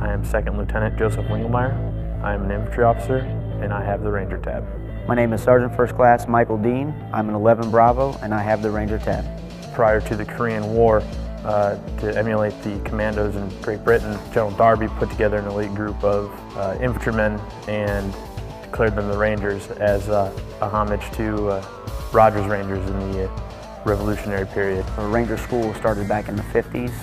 I am Second Lieutenant Joseph Wingelmeyer. I am an infantry officer and I have the Ranger tab. My name is Sergeant First Class Michael Dean. I'm an 11 Bravo and I have the Ranger tab. Prior to the Korean War, to emulate the commandos in Great Britain, General Darby put together an elite group of infantrymen and declared them the Rangers as a homage to Rogers Rangers in the Revolutionary period. The Ranger School started back in the 50s.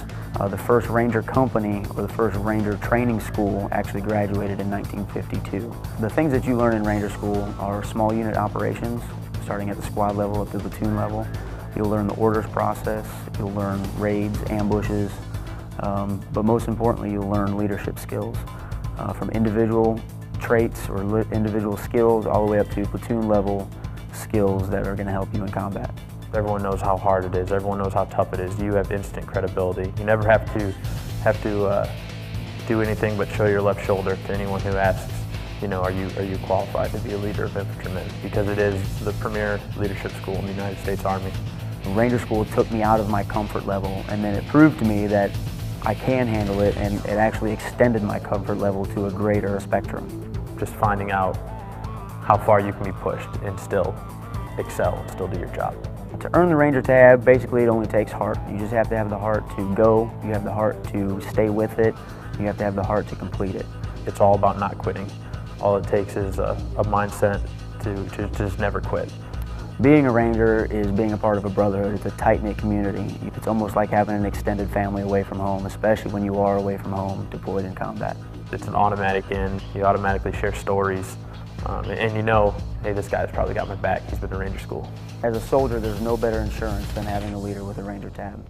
The first Ranger company, or the first Ranger training school, actually graduated in 1952. The things that you learn in Ranger School are small unit operations, starting at the squad level up to platoon level. You'll learn the orders process, you'll learn raids, ambushes, but most importantly you'll learn leadership skills, from individual traits or individual skills all the way up to platoon level skills that are going to help you in combat. Everyone knows how hard it is. Everyone knows how tough it is. You have instant credibility. You never have to do anything but show your left shoulder to anyone who asks, you know, are you qualified to be a leader of infantrymen? Because it is the premier leadership school in the United States Army. Ranger School took me out of my comfort level, and then it proved to me that I can handle it, and it actually extended my comfort level to a greater spectrum. Just finding out how far you can be pushed and still excel and still do your job. To earn the Ranger tab, basically it only takes heart. You just have to have the heart to go, you have the heart to stay with it, you have to have the heart to complete it. It's all about not quitting. All it takes is a mindset to just never quit. Being a Ranger is being a part of a brotherhood. It's a tight-knit community. It's almost like having an extended family away from home, especially when you are away from home, deployed in combat. It's an automatic in. You automatically share stories. And you know, hey, this guy's probably got my back. He's been to Ranger School. As a soldier, there's no better insurance than having a leader with a Ranger tab.